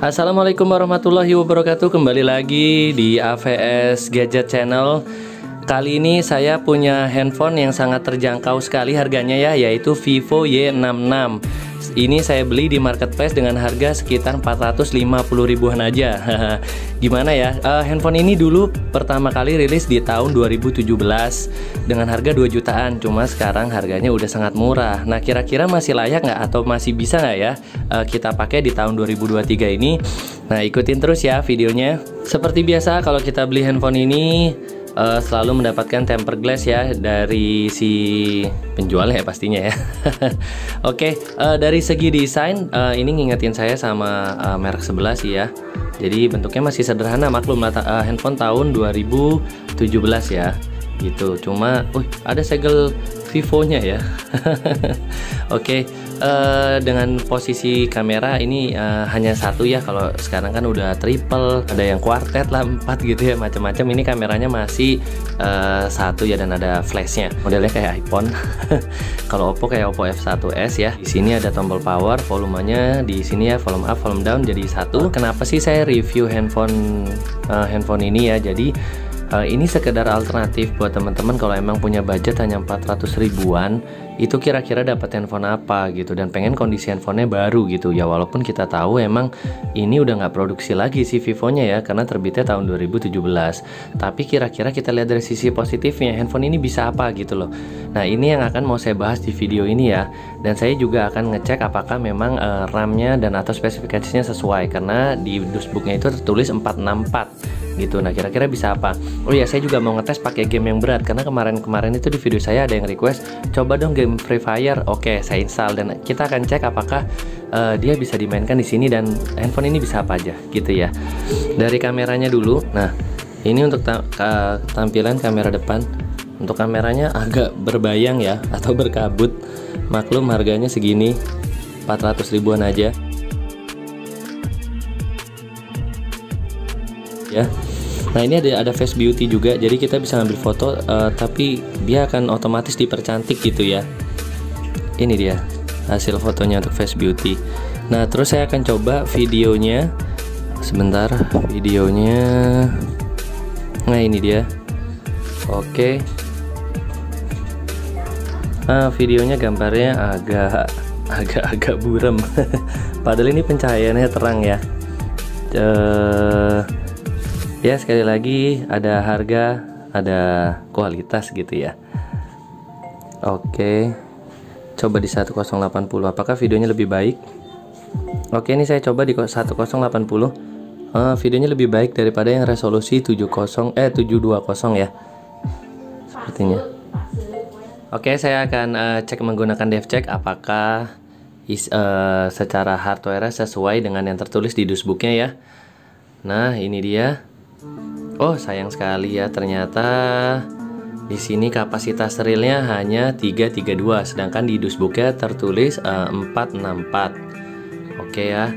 Assalamualaikum warahmatullahi wabarakatuh. Kembali lagi di AVS Gadget Channel. Kali ini saya punya handphone yang sangat terjangkau sekali harganya ya, yaitu Vivo Y66. Ini saya beli di marketplace dengan harga sekitar 450 ribuan aja. Gimana ya? Handphone ini dulu pertama kali rilis di tahun 2017 dengan harga 2 jutaan. Cuma sekarang harganya udah sangat murah. Nah, kira-kira masih layak nggak atau masih bisa nggak ya kita pakai di tahun 2023 ini? Nah, ikutin terus ya videonya. Seperti biasa kalau kita beli handphone ini selalu mendapatkan tempered glass ya dari si penjual ya pastinya ya. Oke, dari segi desain ini ngingetin saya sama merek sebelah sih ya. Jadi bentuknya masih sederhana, maklum handphone tahun 2017 ya. Gitu. Cuma ada segel Vivo-nya ya. Oke, dengan posisi kamera ini hanya satu ya. Kalau sekarang kan udah triple, ada yang quartet lah, 4 gitu ya, macam-macam. Ini kameranya masih satu ya, dan ada flashnya. Modelnya kayak iPhone. Kalau Oppo kayak Oppo F1s ya. Di sini ada tombol power, volumenya di sini ya, volume up, volume down jadi satu. Kenapa sih saya review handphone ini ya? Jadi ini sekedar alternatif buat teman-teman kalau emang punya budget hanya 400 ribuan, itu kira-kira dapat handphone apa gitu, dan pengen kondisi handphonenya baru gitu ya. Walaupun kita tahu emang ini udah nggak produksi lagi si Vivo-nya ya, karena terbitnya tahun 2017. Tapi kira-kira kita lihat dari sisi positifnya, handphone ini bisa apa gitu loh. Nah, ini yang akan mau saya bahas di video ini ya. Dan saya juga akan ngecek apakah memang RAM-nya dan atau spesifikasinya sesuai, karena di dashboardnya itu tertulis 464 gitu. Nah, kira-kira bisa apa? Oh ya, saya juga mau ngetes pakai game yang berat, karena kemarin itu di video saya ada yang request, coba dong game Free Fire. Oke, saya install dan kita akan cek apakah dia bisa dimainkan di sini dan handphone ini bisa apa aja gitu ya. Dari kameranya dulu. Nah, ini untuk tampilan kamera depan. Untuk kameranya agak berbayang ya, atau berkabut. Maklum harganya segini, 400 ribuan aja ya. Nah, ini ada face beauty juga, jadi kita bisa ngambil foto tapi dia akan otomatis dipercantik gitu ya. Ini dia hasil fotonya untuk face beauty. Nah, terus saya akan coba videonya. Sebentar, videonya. Nah, ini dia. Oke. Nah, videonya gambarnya agak buram. Padahal ini pencahayaannya terang ya. Ya, sekali lagi ada harga, ada kualitas gitu ya. Oke, coba di 1080. Apakah videonya lebih baik? Oke, ini saya coba di 1080. Videonya lebih baik daripada yang resolusi 720 ya, sepertinya. Oke, saya akan cek menggunakan DevCheck apakah secara hardware sesuai dengan yang tertulis di dashboardnya ya. Nah, ini dia. Oh, sayang sekali ya, ternyata di sini kapasitas realnya hanya 332, sedangkan di dashboardnya tertulis 464. Oke ya.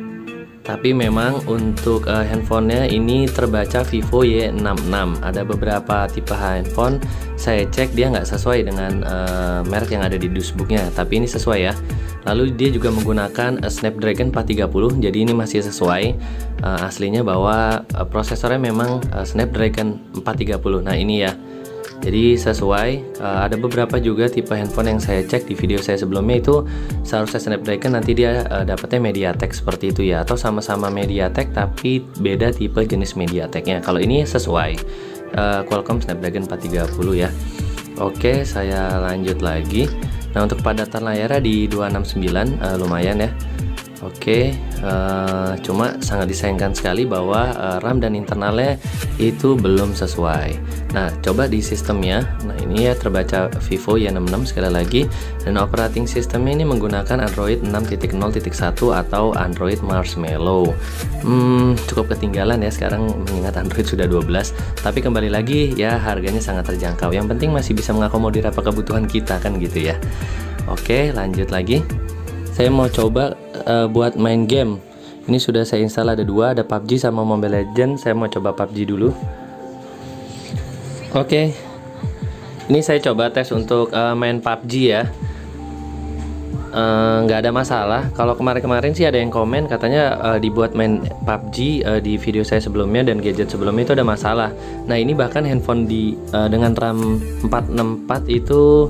Tapi memang untuk handphonenya ini terbaca Vivo Y66. Ada beberapa tipe handphone saya cek dia nggak sesuai dengan merek yang ada di dashboardnya, tapi ini sesuai ya. Lalu dia juga menggunakan Snapdragon 430, jadi ini masih sesuai aslinya bahwa prosesornya memang Snapdragon 430. Nah, ini ya, jadi sesuai. Ada beberapa juga tipe handphone yang saya cek di video saya sebelumnya itu seharusnya Snapdragon, nanti dia dapatnya MediaTek seperti itu ya, atau sama-sama MediaTek tapi beda tipe jenis MediaTeknya. Kalau ini sesuai Qualcomm Snapdragon 430 ya. Oke, saya lanjut lagi. Nah, untuk kepadatan layarnya di 269, lumayan ya. Oke, cuma sangat disayangkan sekali bahwa RAM dan internalnya itu belum sesuai. Nah, coba di sistemnya. Nah, ini ya terbaca Vivo Y66 sekali lagi, dan operating sistemnya ini menggunakan Android 6.0.1 atau Android Marshmallow. Cukup ketinggalan ya sekarang mengingat Android sudah 12. Tapi kembali lagi ya, harganya sangat terjangkau. Yang penting masih bisa mengakomodir apa kebutuhan kita kan gitu ya. Oke, lanjut lagi. Saya mau coba buat main game. Ini sudah saya install, ada dua, ada PUBG sama Mobile Legends. Saya mau coba PUBG dulu. Oke, ini saya coba tes untuk main PUBG ya. nggak ada masalah. Kalau kemarin-kemarin sih ada yang komen katanya dibuat main PUBG di video saya sebelumnya dan gadget sebelumnya itu ada masalah. Nah ini bahkan handphone dengan RAM 464 itu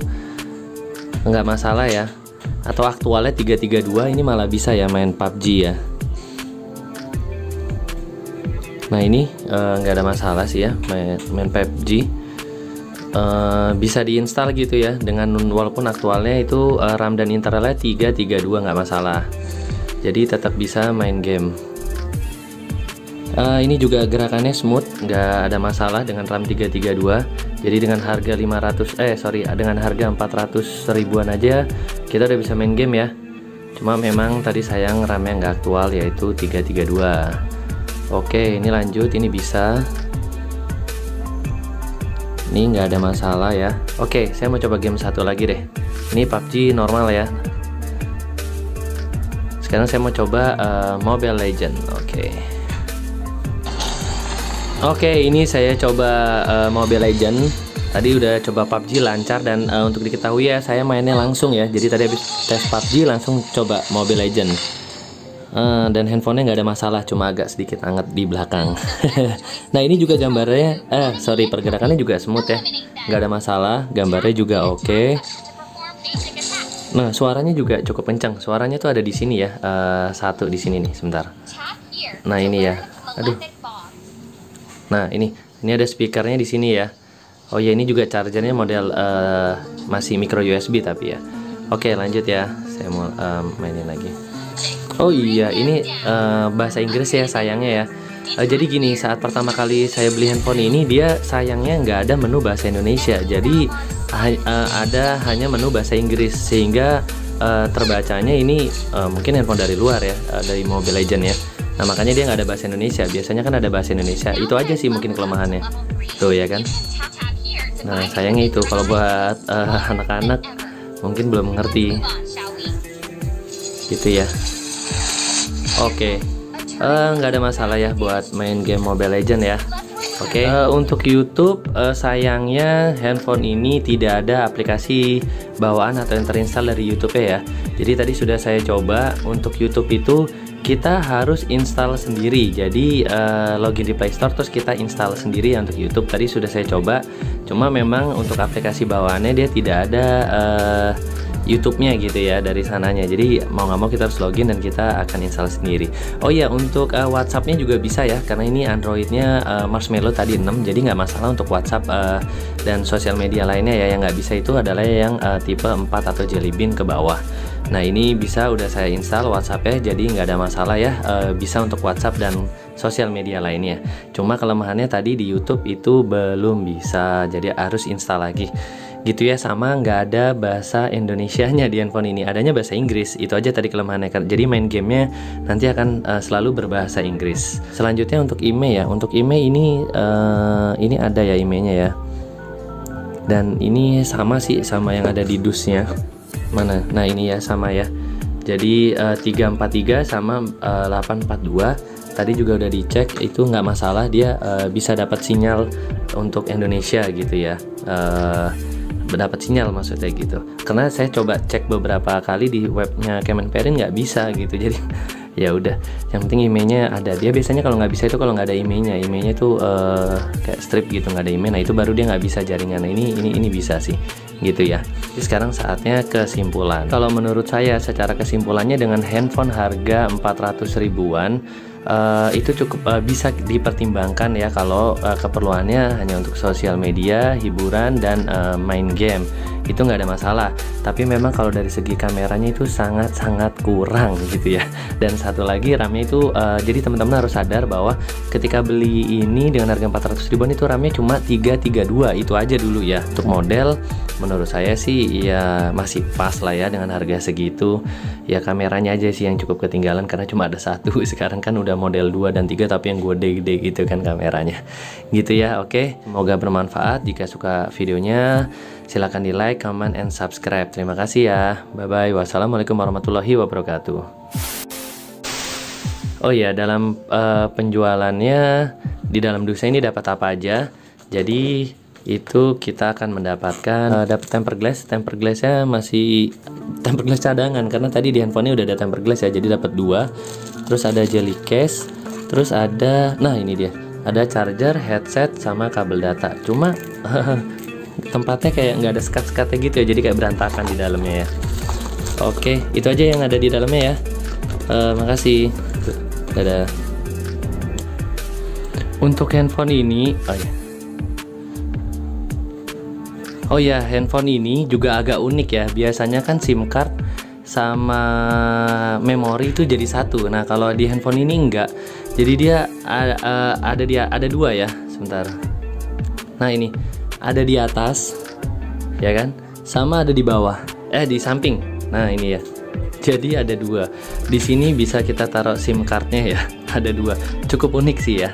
nggak masalah ya, atau aktualnya 332 ini malah bisa ya main PUBG ya. Nah ini nggak ada masalah sih ya main PUBG. Bisa diinstal gitu ya, dengan walaupun aktualnya itu RAM dan internalnya 332 nggak masalah, jadi tetap bisa main game. Ini juga gerakannya smooth, nggak ada masalah dengan RAM 332. Jadi dengan harga dengan harga 400 ribuan aja kita udah bisa main game ya. Cuma memang tadi sayang RAM-nya nggak aktual, yaitu 332. Oke, ini lanjut, ini bisa. Ini nggak ada masalah ya. Oke, saya mau coba game satu lagi deh. Ini PUBG normal ya. Sekarang saya mau coba Mobile Legend. Oke, ini saya coba Mobile Legend. Tadi udah coba PUBG lancar, dan untuk diketahui ya, saya mainnya langsung ya. Jadi tadi habis tes PUBG langsung coba Mobile Legend. Dan handphonenya nggak ada masalah, cuma agak sedikit anget di belakang. Nah ini juga gambarnya, pergerakannya juga smooth ya, nggak ada masalah, gambarnya juga oke. Nah suaranya juga cukup kencang, suaranya tuh ada di sini ya, satu di sini nih, sebentar. Nah ini ya, aduh. Nah ini ada speakernya di sini ya. Oh ya, ini juga chargernya model masih micro USB tapi ya. Oke lanjut ya, saya mau mainin lagi. Oh iya, ini bahasa Inggris ya sayangnya ya. Jadi gini, saat pertama kali saya beli handphone ini, dia sayangnya nggak ada menu bahasa Indonesia. Jadi ada hanya menu bahasa Inggris, sehingga terbacanya ini mungkin handphone dari luar ya, dari Mobile Legend ya. Nah makanya dia nggak ada bahasa Indonesia. Biasanya kan ada bahasa Indonesia. Itu aja sih mungkin kelemahannya. Tuh ya kan. Nah sayangnya itu, kalau buat anak-anak mungkin belum mengerti gitu ya. Oke, nggak ada masalah ya buat main game Mobile Legend ya. Oke, untuk YouTube sayangnya handphone ini tidak ada aplikasi bawaan atau yang terinstall dari YouTube ya. Jadi tadi sudah saya coba, untuk YouTube itu kita harus install sendiri. Jadi login di Play Store terus kita install sendiri ya untuk YouTube. Tadi sudah saya coba, cuma memang untuk aplikasi bawaannya dia tidak ada YouTube-nya gitu ya dari sananya. Jadi mau nggak mau kita harus login dan kita akan install sendiri. Oh iya, untuk WhatsApp-nya juga bisa ya, karena ini Android-nya Marshmallow tadi 6, jadi nggak masalah untuk WhatsApp dan sosial media lainnya ya. Yang nggak bisa itu adalah yang tipe 4 atau Jelly Bean ke bawah. Nah ini bisa, udah saya install WhatsApp-nya, jadi nggak ada masalah ya, bisa untuk WhatsApp dan sosial media lainnya. Cuma kelemahannya tadi di YouTube itu belum bisa, jadi harus install lagi gitu ya. Sama nggak ada bahasa Indonesianya di handphone ini, adanya bahasa Inggris. Itu aja tadi kelemahannya, jadi main gamenya nanti akan selalu berbahasa Inggris. Selanjutnya untuk IMEI ya, untuk IMEI ini ada ya IMEI-nya ya, dan ini sama sih sama yang ada di dusnya. Mana? Nah ini ya sama ya, jadi 343 sama 842 tadi juga udah dicek, itu nggak masalah, dia bisa dapat sinyal untuk Indonesia gitu ya, dapat sinyal maksudnya gitu. Karena saya coba cek beberapa kali di webnya Kemenperin nggak bisa gitu, jadi ya udah, yang penting emailnya ada. Dia biasanya kalau nggak bisa itu kalau nggak ada emailnya tuh kayak strip gitu, nggak ada email, nah itu baru dia nggak bisa jaringan. Nah ini bisa sih gitu ya. Jadi sekarang saatnya kesimpulan. Kalau menurut saya, secara kesimpulannya, dengan handphone harga 400 ribuan itu cukup bisa dipertimbangkan ya, kalau keperluannya hanya untuk sosial media, hiburan, dan main game, itu nggak ada masalah. Tapi memang kalau dari segi kameranya itu sangat-sangat kurang gitu ya. Dan satu lagi, RAM-nya itu jadi teman-teman harus sadar bahwa ketika beli ini dengan harga 400 ribuan itu RAM-nya cuma 332, itu aja dulu ya. Untuk model menurut saya sih ya masih pas lah ya dengan harga segitu. Ya kameranya aja sih yang cukup ketinggalan karena cuma ada satu. Sekarang kan udah model 2 dan 3 tapi yang gede-gede gitu kan kameranya gitu ya. Oke, semoga bermanfaat. Jika suka videonya silahkan di like, comment, and subscribe. Terima kasih ya, bye bye. Wassalamualaikum warahmatullahi wabarakatuh. Oh ya, dalam penjualannya di dalam dusnya ini dapat apa aja. Jadi itu kita akan mendapatkan dapat tempered glass. Tempered glassnya masih tempered glass cadangan karena tadi di handphonenya udah ada tempered glass ya, jadi dapat 2. Terus ada jelly case, terus ada, nah ini dia, ada charger, headset, sama kabel data. Cuma tempatnya kayak nggak ada sekat-sekatnya gitu ya, jadi kayak berantakan di dalamnya ya. Oke, itu aja yang ada di dalamnya ya. Makasih. Dadah. Untuk handphone ini, oh ya, handphone ini juga agak unik ya. Biasanya kan SIM card sama memori itu jadi satu. Nah, kalau di handphone ini enggak. Jadi dia ada 2 ya. Sebentar. Nah, ini ada di atas, ya kan? Sama ada di bawah. Di samping. Nah, ini ya. Jadi ada 2. Di sini bisa kita taruh SIM cardnya ya. Ada 2. Cukup unik sih ya.